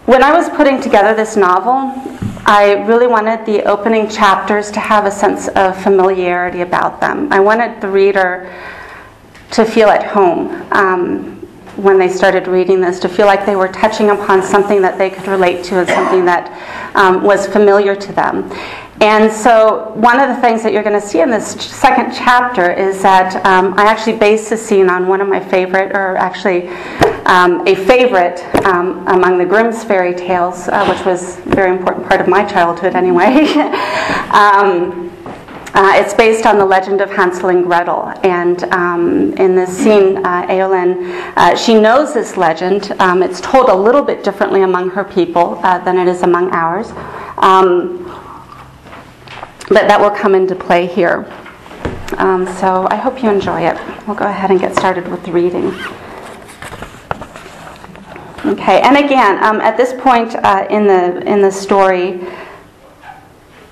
When I was putting together this novel, I really wanted the opening chapters to have a sense of familiarity about them. I wanted the reader to feel at home when they started reading this, to feel like they were touching upon something that they could relate to and something that was familiar to them. And so one of the things that you're going to see in this second chapter is that I actually based the scene on one of my favorite, or actually a favorite among the Grimm's fairy tales, which was a very important part of my childhood anyway. It's based on the legend of Hansel and Gretel. And in this scene, Eowyn, she knows this legend. It's told a little bit differently among her people than it is among ours. But that will come into play here. So I hope you enjoy it. We'll go ahead and get started with the reading. Okay, and again, at this point in the story,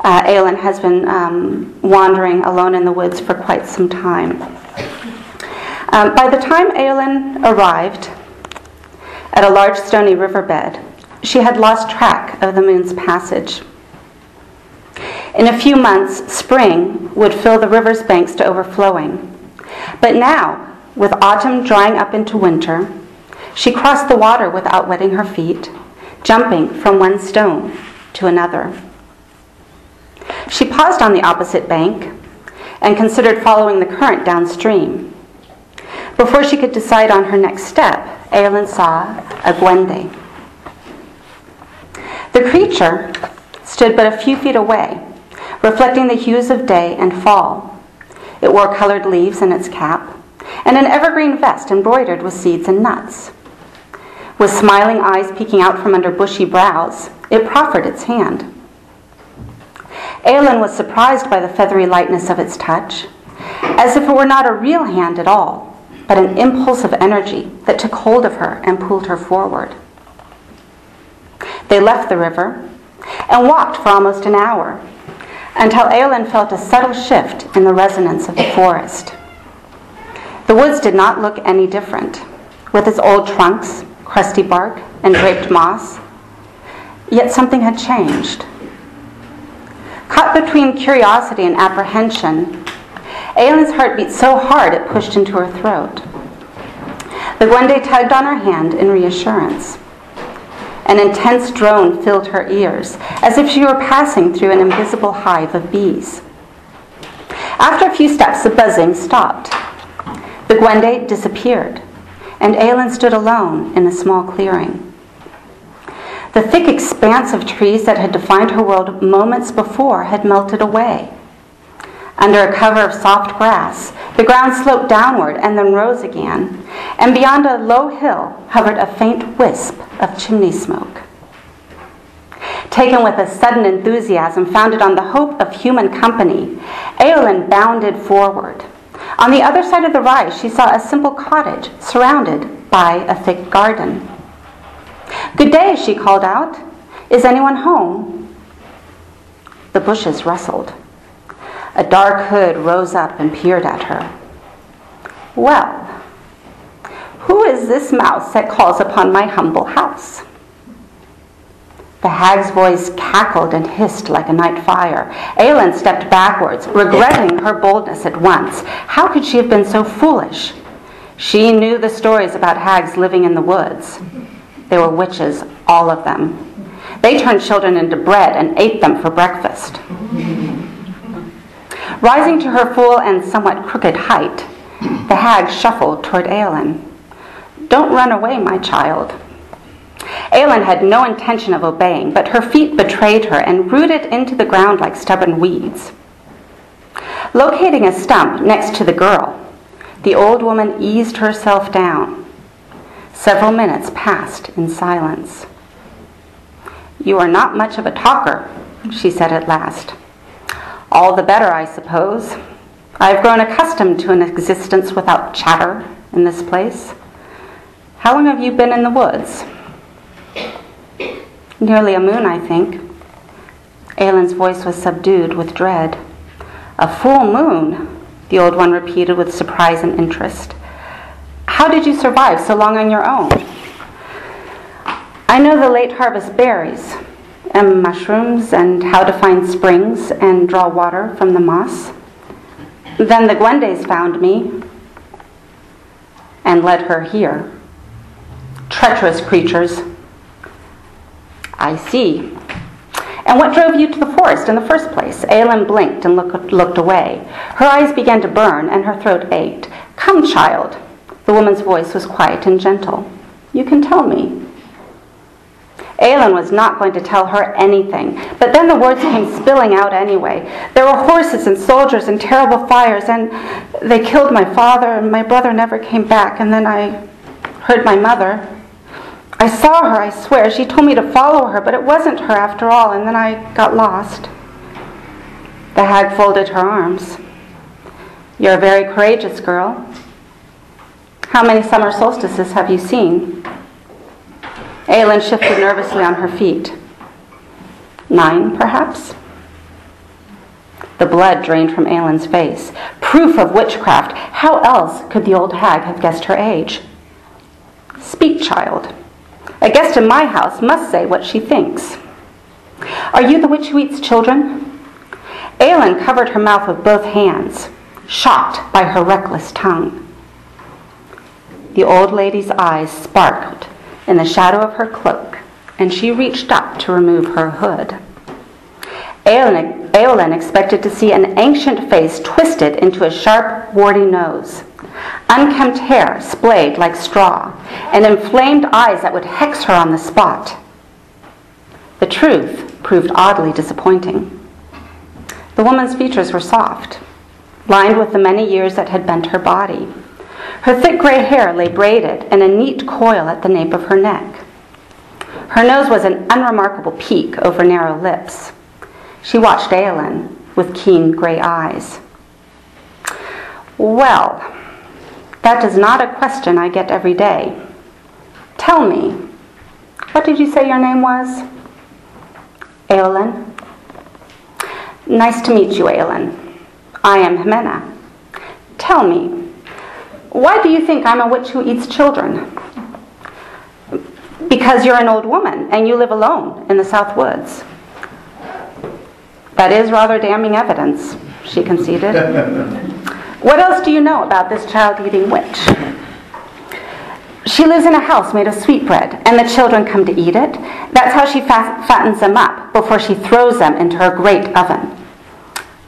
Eowyn has been wandering alone in the woods for quite some time. By the time Eowyn arrived at a large stony riverbed, she had lost track of the moon's passage. In a few months, spring would fill the river's banks to overflowing. But now, with autumn drying up into winter, she crossed the water without wetting her feet, jumping from one stone to another. She paused on the opposite bank and considered following the current downstream. Before she could decide on her next step, Eowyn saw a Gwende. The creature stood but a few feet away, reflecting the hues of day and fall. It wore colored leaves in its cap and an evergreen vest embroidered with seeds and nuts. With smiling eyes peeking out from under bushy brows, it proffered its hand. Eowyn was surprised by the feathery lightness of its touch, as if it were not a real hand at all, but an impulse of energy that took hold of her and pulled her forward. They left the river and walked for almost an hour, until Eowyn felt a subtle shift in the resonance of the forest. The woods did not look any different, with its old trunks, crusty bark, and draped moss. Yet something had changed. Caught between curiosity and apprehension, Eowyn's heart beat so hard it pushed into her throat. The Gwende tugged on her hand in reassurance. An intense drone filled her ears, as if she were passing through an invisible hive of bees. After a few steps, the buzzing stopped. The Gwende disappeared, and Eowyn stood alone in a small clearing. The thick expanse of trees that had defined her world moments before had melted away. Under a cover of soft grass, the ground sloped downward and then rose again, and beyond a low hill hovered a faint wisp of chimney smoke. Taken with a sudden enthusiasm founded on the hope of human company, Eowyn bounded forward. On the other side of the rise, she saw a simple cottage surrounded by a thick garden. "Good day," she called out. "Is anyone home?" The bushes rustled. A dark hood rose up and peered at her. "Well, who is this mouse that calls upon my humble house?" The hag's voice cackled and hissed like a night fire. Eowyn stepped backwards, regretting her boldness at once. How could she have been so foolish? She knew the stories about hags living in the woods. They were witches, all of them. They turned children into bread and ate them for breakfast. Rising to her full and somewhat crooked height, the hag shuffled toward Eowyn. "Don't run away, my child." Eowyn had no intention of obeying, but her feet betrayed her and rooted into the ground like stubborn weeds. Locating a stump next to the girl, the old woman eased herself down. Several minutes passed in silence. "You are not much of a talker," she said at last. "All the better, I suppose. I've grown accustomed to an existence without chatter in this place. How long have you been in the woods?" "Nearly a moon, I think." Eowyn's voice was subdued with dread. "A full moon," the old one repeated with surprise and interest. "How did you survive so long on your own?" I know the late harvest berries and mushrooms and how to find springs and draw water from the moss. Then the Gwendays found me and led her here. Treacherous creatures. I see. And what drove you to the forest in the first place? Aelin blinked and looked away. Her eyes began to burn and her throat ached. Come, child. The woman's voice was quiet and gentle. You can tell me. Aelin was not going to tell her anything, but then the words came spilling out anyway. There were horses and soldiers and terrible fires, and they killed my father, and my brother never came back, and then I heard my mother. I saw her, I swear. She told me to follow her, but it wasn't her after all, and then I got lost. The hag folded her arms. You're a very courageous girl. How many summer solstices have you seen? Aelin shifted nervously on her feet. 9, perhaps? The blood drained from Aelin's face. Proof of witchcraft. How else could the old hag have guessed her age? Speak, child. A guest in my house must say what she thinks. Are you the witch who eats children? Aelin covered her mouth with both hands, shocked by her reckless tongue. The old lady's eyes sparkled in the shadow of her cloak, and she reached up to remove her hood. Aelin expected to see an ancient face twisted into a sharp, warty nose, unkempt hair splayed like straw, and inflamed eyes that would hex her on the spot. The truth proved oddly disappointing. The woman's features were soft, lined with the many years that had bent her body. Her thick gray hair lay braided in a neat coil at the nape of her neck. Her nose was an unremarkable peak over narrow lips. She watched Aelin with keen gray eyes. Well, that is not a question I get every day. Tell me, what did you say your name was? Aelin. Nice to meet you, Aelin. I am Jimena. Tell me, why do you think I'm a witch who eats children? Because you're an old woman and you live alone in the South Woods. That is rather damning evidence, she conceded. What else do you know about this child-eating witch? She lives in a house made of sweetbread, and the children come to eat it. That's how she fattens them up before she throws them into her great oven.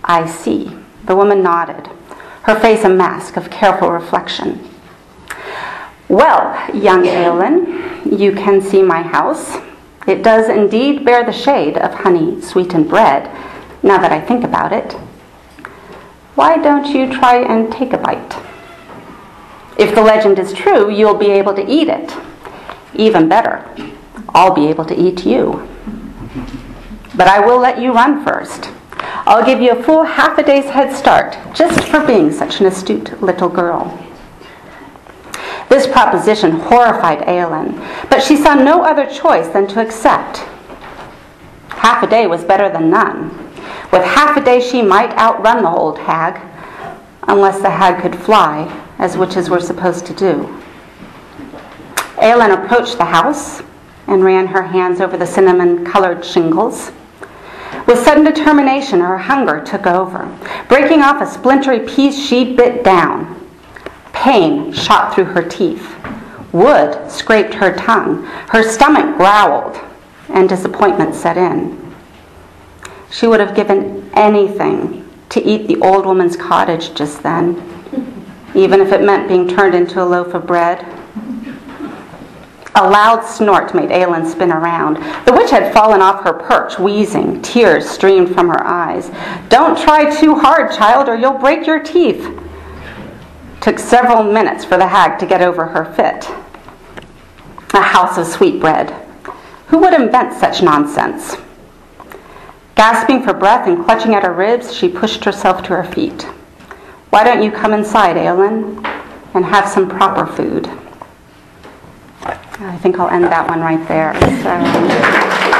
I see. The woman nodded, her face a mask of careful reflection. Well, young Aelin, you can see my house. It does indeed bear the shade of honey-sweetened bread, now that I think about it. Why don't you try and take a bite? If the legend is true, you'll be able to eat it. Even better, I'll be able to eat you. But I will let you run first. I'll give you a full half a day's head start, just for being such an astute little girl. This proposition horrified Aelin, but she saw no other choice than to accept. Half a day was better than none. With half a day she might outrun the old hag, unless the hag could fly, as witches were supposed to do. Aelin approached the house and ran her hands over the cinnamon-colored shingles. With sudden determination, her hunger took over. Breaking off a splintery piece, she bit down. Pain shot through her teeth. Wood scraped her tongue. Her stomach growled, and disappointment set in. She would have given anything to eat the old woman's cottage just then, even if it meant being turned into a loaf of bread. A loud snort made Aelin spin around. The witch had fallen off her perch, wheezing. Tears streamed from her eyes. Don't try too hard, child, or you'll break your teeth. It took several minutes for the hag to get over her fit. A house of sweetbread. Who would invent such nonsense? Gasping for breath and clutching at her ribs, she pushed herself to her feet. Why don't you come inside, Aelin, and have some proper food? I think I'll end that one right there. So.